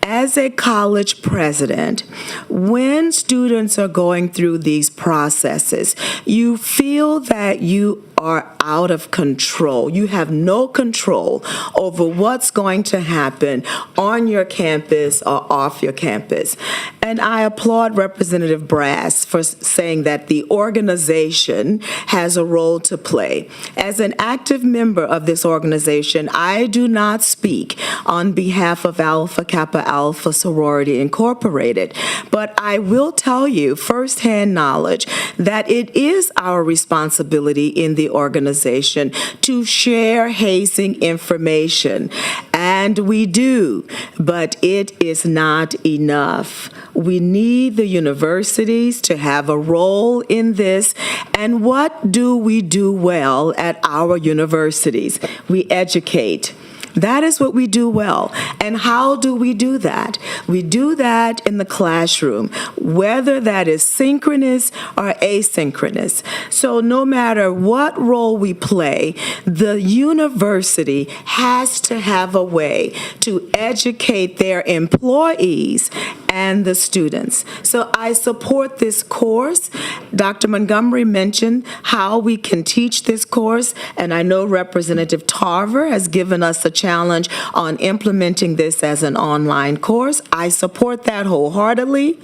as a college president, when students are going through these processes, you feel that you are out of control. You have no control over what's going to happen on your campus or off your campus. And I applaud Representative Brass for saying that the organization has a role to play. As an active member of this organization, I do not speak on behalf of Alpha Kappa Alpha Sorority Incorporated, but I will tell you firsthand knowledge that it is our responsibility in the organization to share hazing information. And we do, but it is not enough. We need the universities to have a role in this. And what do we do well at our universities? We educate. That is what we do well. And how do we do that? We do that in the classroom, whether that is synchronous or asynchronous. So no matter what role we play, the university has to have a way to educate their employees and the students. So I support this course. Dr. Montgomery mentioned how we can teach this course, and I know Representative Tarver has given us a challenge on implementing this as an online course. I support that wholeheartedly.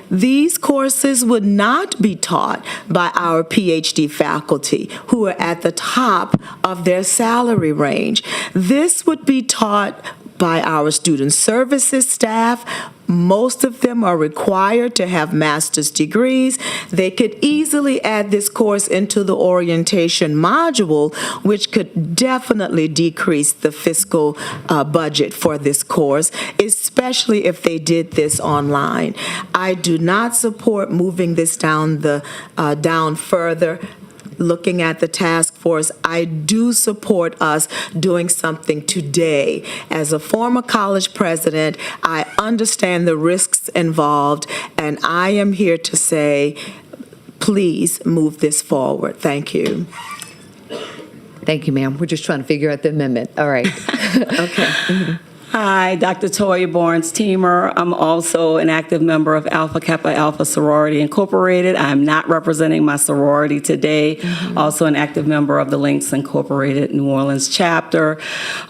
These courses would not be taught by our PhD faculty who are at the top of their salary range. This would be taught by our student services staff. Most of them are required to have master's degrees. They could easily add this course into the orientation module, which could definitely decrease the fiscal budget for this course, especially if they did this online. I do not support moving this down further. Looking at the task force, I do support us doing something today. As a former college president, I understand the risks involved, and I am here to say, please move this forward. Thank you. Thank you, ma'am. We're just trying to figure out the amendment. All right. Okay. Hi, Dr. Toya Barnes-Teamer. I'm also an active member of Alpha Kappa Alpha Sorority Incorporated. I'm not representing my sorority today. Also an active member of the Links Incorporated New Orleans chapter.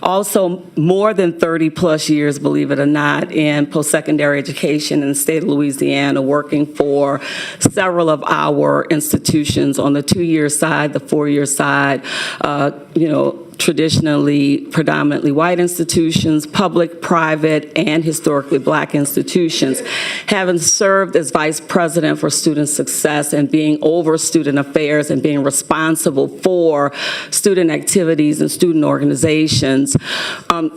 Also more than 30 plus years, believe it or not, in post-secondary education in the state of Louisiana, working for several of our institutions on the 2-year side, the 4-year side, traditionally predominantly white institutions, public, private, and historically black institutions. Having served as vice president for student success and being over student affairs and being responsible for student activities and student organizations,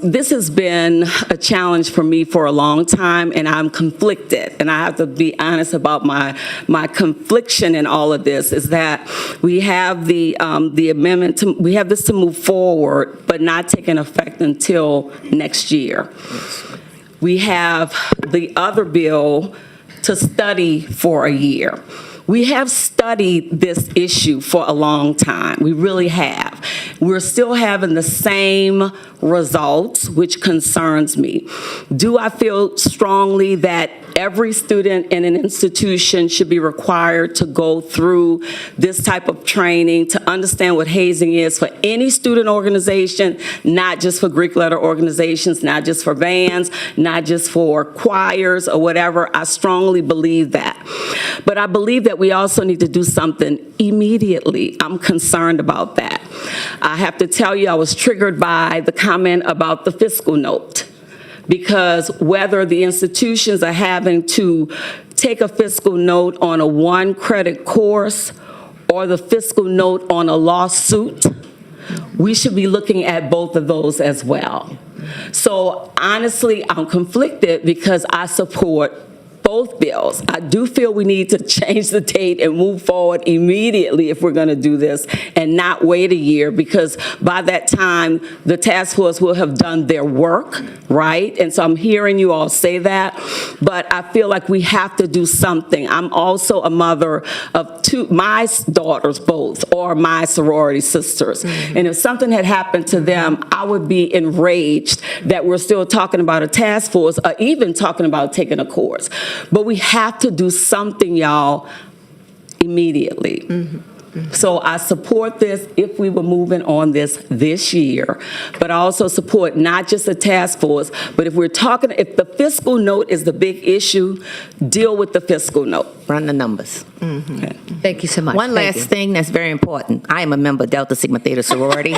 this has been a challenge for me for a long time, and I'm conflicted. And I have to be honest about my confliction in all of this, is that we have the amendment, we have this to move forward, but not taking effect until next year. We have the other bill to study for a year. We have studied this issue for a long time. We really have. We're still having the same results, which concerns me. Do I feel strongly that every student in an institution should be required to go through this type of training to understand what hazing is for any student organization, not just for Greek letter organizations, not just for bands, not just for choirs or whatever? I strongly believe that. But I believe that we also need to do something immediately. I'm concerned about that. I have to tell you, I was triggered by the comment about the fiscal note, because whether the institutions are having to take a fiscal note on a 1-credit course or the fiscal note on a lawsuit, we should be looking at both of those as well. So honestly, I'm conflicted because I support both bills. I do feel we need to change the date and move forward immediately if we're going to do this and not wait a year, because by that time, the task force will have done their work, right? And so I'm hearing you all say that, but I feel like we have to do something. I'm also a mother of my daughters both, or my sorority sisters. And if something had happened to them, I would be enraged that we're still talking about a task force or even talking about taking a course. But we have to do something, y'all, immediately. So I support this if we were moving on this year, but I also support not just the task force, but if if the fiscal note is the big issue, deal with the fiscal note. Run the numbers. Okay. Thank you so much. One Thank last you. thing that's very important. I am a member of Delta Sigma Theta sorority.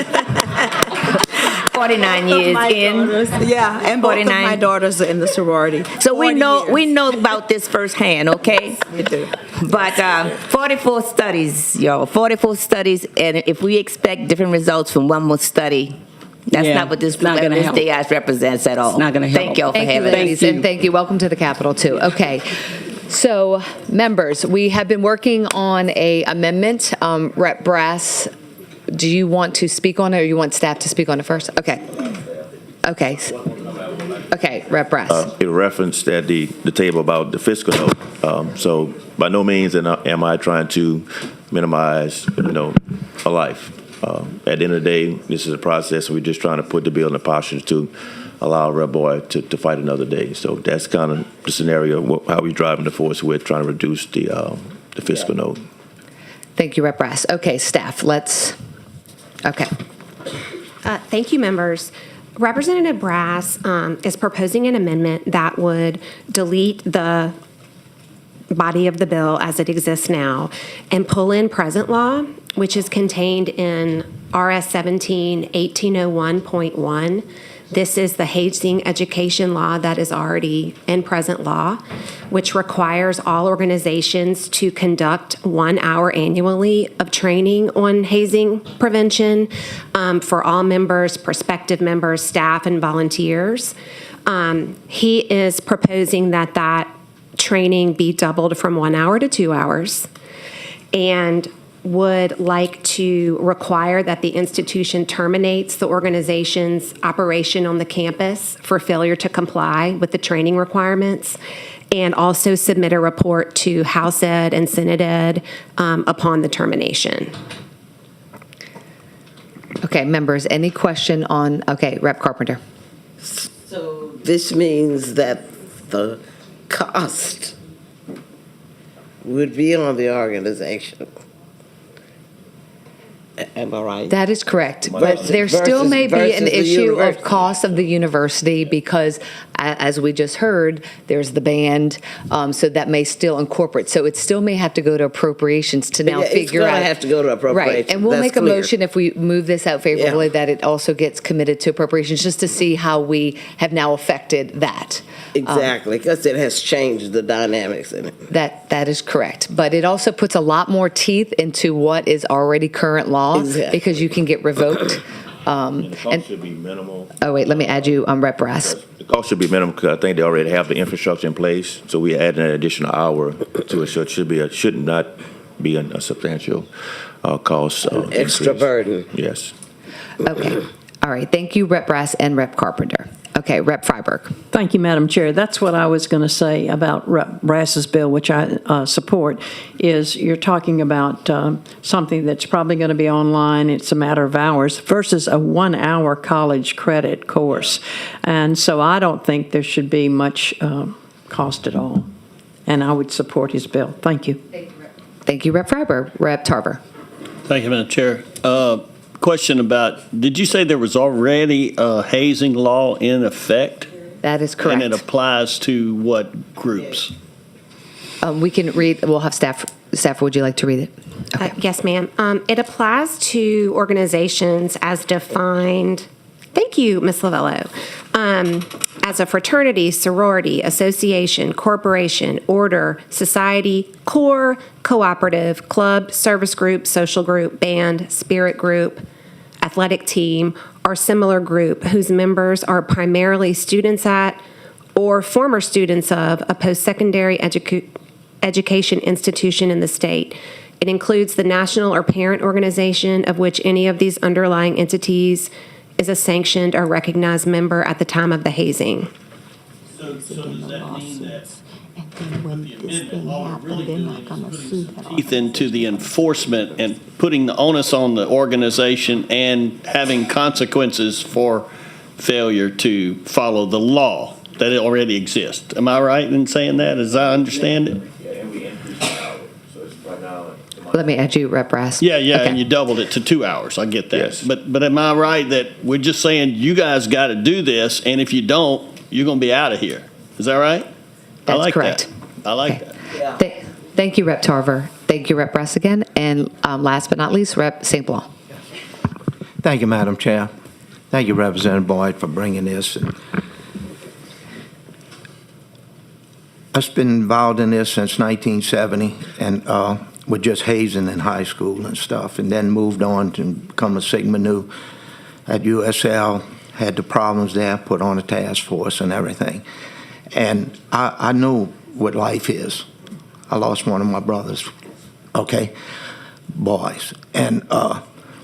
49 years in. Yeah, and both of 49. my daughters are in the sorority. So we 40 know years. we know about this firsthand, okay? We do. But 44 studies, y'all. 44 studies, and if we expect different results from one more study, that's Yeah, not what this not gonna help. DIS represents at all. It's not gonna help. Thank y'all for Thank you, having us. ladies, and thank you. Welcome to the Capitol, too. Okay. So, members, we have been working on a amendment. Rep. Brass, do you want to speak on it, or you want staff to speak on it first? Okay. Okay. Okay, Rep. Brass. It referenced at the table about the fiscal note. So by no means am I trying to minimize, a life. At the end of the day, this is a process. We're just trying to put the bill in a posture to allow Rep. Boyd to fight another day. So that's kind of the scenario, how we're driving the force with trying to reduce the fiscal note. Thank you, Rep. Brass. Okay, staff, okay. Thank you, members. Representative Brass is proposing an amendment that would delete the body of the bill as it exists now and pull in present law, which is contained in RS 17-1801.1. This is the hazing education law that is already in present law, which requires all organizations to conduct 1 hour annually of training on hazing prevention for all members, prospective members, staff, and volunteers. He is proposing that training be doubled from 1 hour to 2 hours, and would like to require that the institution terminates the organization's operation on the campus for failure to comply with the training requirements, and also submit a report to House Ed and Senate Ed upon the termination. Okay, members, any question on, okay, Rep. Carpenter. So this means that the cost would be on the organization. Am I right? That is correct. But there still may be an issue of cost of the university because, as we just heard, there's the band, so that may still incorporate. So it still may have to go to appropriations to now figure out. It's going to have to go to appropriations. Right, and we'll That's make a clear. motion if we move this out favorably that it also gets committed to appropriations, just to see how we have now affected that. Exactly, because it has changed the dynamics in it. That is correct. But it also puts a lot more teeth into what is already current law, because you can get revoked. The cost should be minimal. Oh, wait, let me add you on Rep. Brass. The cost should be minimal because I think they already have the infrastructure in place. So we add an additional hour to it. So it should not be a substantial cost. Extra increase. burden. Yes. Okay. All right. Thank you, Rep. Brass and Rep. Carpenter. Okay, Rep. Freiberg. Thank you, Madam Chair. That's what I was going to say about Rep. Brass's bill, which I support, is you're talking about something that's probably going to be online. It's a matter of hours versus a 1 hour college credit course. And so I don't think there should be much cost at all. And I would support his bill. Thank you. Thank you, Rep. Freiberg. Rep. Tarver. Thank you, Madam Chair. Question about, did you say there was already a hazing law in effect? That is correct. And it applies to what groups? We can read, we'll have staff, would you like to read it? Okay. Yes, ma'am. It applies to organizations as defined, thank you, Ms. Lavello, as a fraternity, sorority, association, corporation, order, society, corps, cooperative, club, service group, social group, band, spirit group, athletic team, or similar group whose members are primarily students at or former students of a post-secondary education institution in the state. It includes the national or parent organization of which any of these underlying entities is a sanctioned or recognized member at the time of the hazing. So does that mean that teeth into the enforcement and putting the onus on the organization and having consequences for failure to follow the law that it already exists? Am I right in saying that, as I understand it? Let me add you, Rep Brass. Yeah, Okay. and you doubled it to 2 hours. I get that. Yes. But am I right that we're just saying you guys got to do this, and if you don't, you're going to be out of here? Is that right? That's I like correct. that. I like that. Thank you, Rep Tarver. Thank you, Rep Brass again. And last but not least, Rep St. Blanc. Thank you, Madam Chair. Thank you, Representative Boyd, for bringing this. I've been involved in this since 1970, and with just hazing in high school and stuff, and then moved on to become a Sigma Nu at USL, had the problems there, put on a task force and everything. And I knew what life is. I lost one of my brothers, okay, boys. And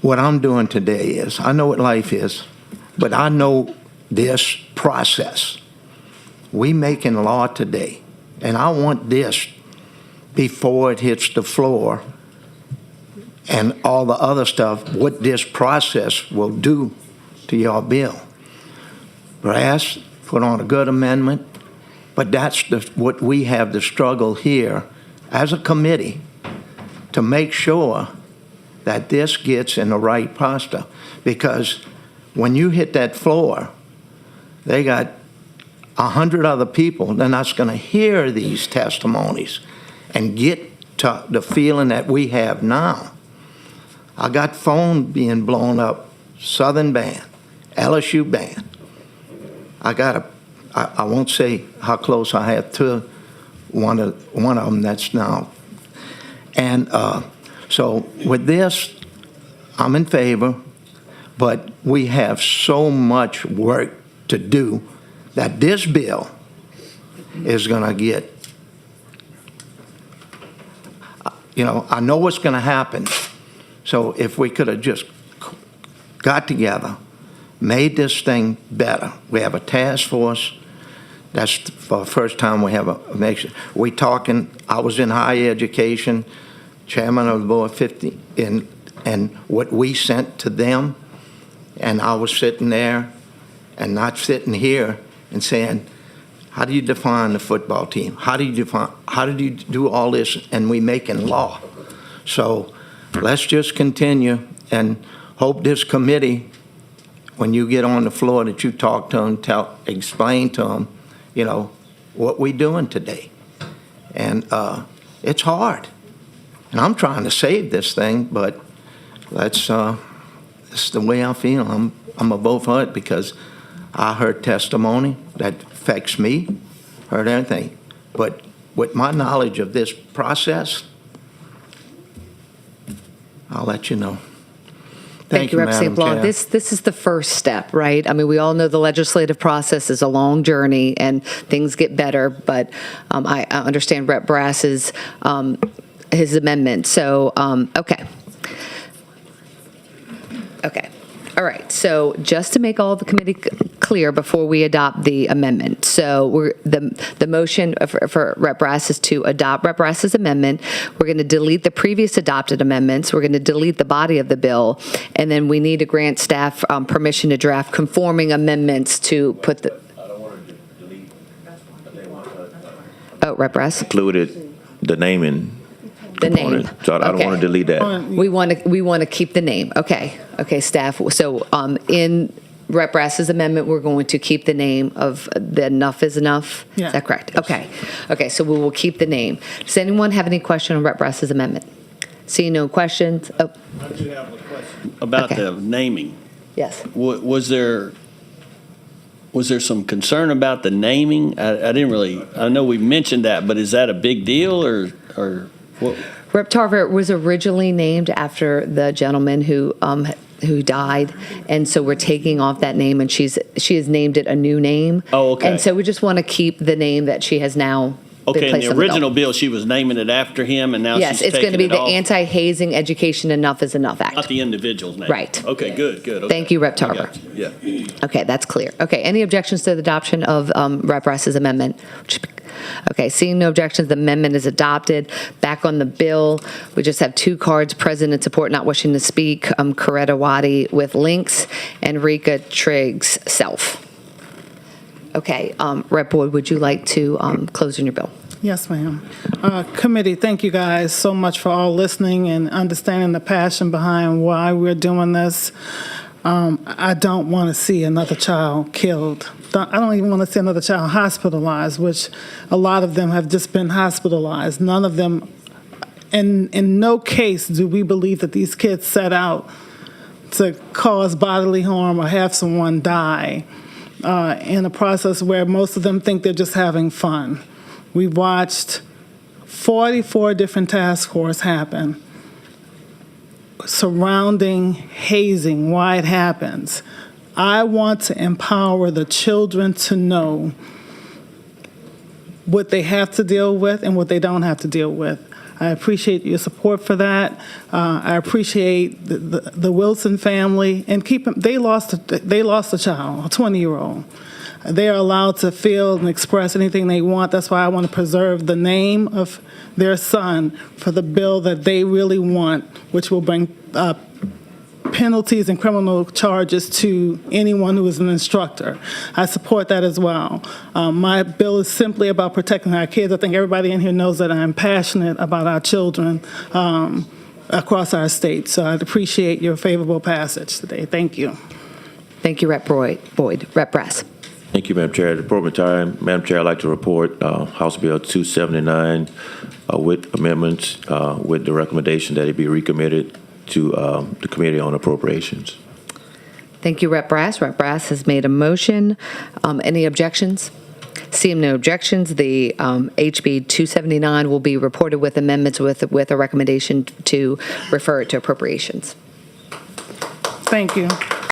what I'm doing today is, I know what life is, but I know this process. We making law today, and I want this before it hits the floor and all the other stuff, what this process will do to your bill. Brass put on a good amendment, but that's what we have the struggle here as a committee to make sure that this gets in the right posture. Because when you hit that floor, they got 100 other people, they're not going to hear these testimonies and get to the feeling that we have now. I got phone being blown up, Southern Band, LSU Band. I won't say how close I have to one of them that's now. And so with this, I'm in favor, but we have so much work to do that this bill is going to get, I know what's going to happen. So if we could have just got together, made this thing better. We have a task force. That's for the first time we have we talking, I was in higher education, chairman of the board 50, and what we sent to them, and I was sitting there and not sitting here and saying, how do you define the football team? How do you do all this, and we making law? So let's just continue and hope this committee, when you get on the floor, that you talk to them, explain to them, what we doing today. And it's hard. And I'm trying to save this thing, but that's the way I feel. I'm a vote for it because I heard testimony that affects me, heard everything. But with my knowledge of this process, I'll let you know. Thank you, Rep. St. Blanc. This is the first step, right? I mean, we all know the legislative process is a long journey and things get better, but I understand Rep. Brass's his amendment. So, okay. Okay. All right. So just to make all the committee clear before we adopt the amendment. So the motion for Rep. Brass is to adopt Rep. Brass's amendment. We're going to delete the previous adopted amendments. We're going to delete the body of the bill. And then we need to grant staff permission to draft conforming amendments to put the... I don't want to delete. Oh, Rep. Brass? Included the naming. The name. So I don't want to delete that. We want to keep the name. Okay. Okay, staff. So in Rep. Brass's amendment, we're going to keep the name of the enough is enough? Yeah. Is that correct? Okay. Okay, so we will keep the name. Does anyone have any question on Rep. Brass's amendment? Seeing no questions? Oh, I do have a question about Okay. the naming. yes. Was there some concern about the naming? I didn't really, I know we mentioned that, but is that a big deal or what? Rep. Tarver was originally named after the gentleman who who died, and so we're taking off that name, and she has named it a new name. Oh, okay. And so we just want to keep the name that she has now been Okay, in placed the on the bill. original bill, she was naming it after him, and now Yes, she's it's going to be taking it the off? Anti-Hazing Education Enough is Enough Act. Not the individual's name? Right. Okay, good. Okay. Thank you, Rep. I Tarver. got you. Yeah. Okay, that's clear. Okay, any objections to the adoption of Rep. Russ's amendment? Okay, seeing no objections, the amendment is adopted. Back on the bill, we just have 2 cards, present in support, not wishing to speak. Coretta Waddy with links, and Rika Triggs, self. Okay, Rep. Boyd, would you like to close on your bill? Yes, ma'am. Committee, thank you guys so much for all listening and understanding the passion behind why we're doing this. I don't want to see another child killed. I don't even want to see another child hospitalized, which a lot of them have just been hospitalized. None of them, in no case do we believe that these kids set out to cause bodily harm or have someone die in a process where most of them think they're just having fun. We watched 44 different task force happen surrounding hazing, why it happens. I want to empower the children to know what they have to deal with and what they don't have to deal with. I appreciate your support for that. I appreciate the Wilson family, and they lost a child, a 20-year-old. They are allowed to feel and express anything they want. That's why I want to preserve the name of their son for the bill that they really want, which will bring penalties and criminal charges to anyone who is an instructor. I support that as well. My bill is simply about protecting our kids. I think everybody in here knows that I'm passionate about our children across our state. So I'd appreciate your favorable passage today. Thank you. Thank you, Rep. Boyd. Rep. Brass. Thank you, Madam Chair. At the appropriate time, Madam Chair, I'd like to report House Bill 279 with amendments with the recommendation that it be recommitted to the Committee on Appropriations. Thank you, Rep. Brass. Rep. Brass has made a motion. Any objections? Seeing no objections, the HB 279 will be reported with amendments with a recommendation to refer it to appropriations. Thank you.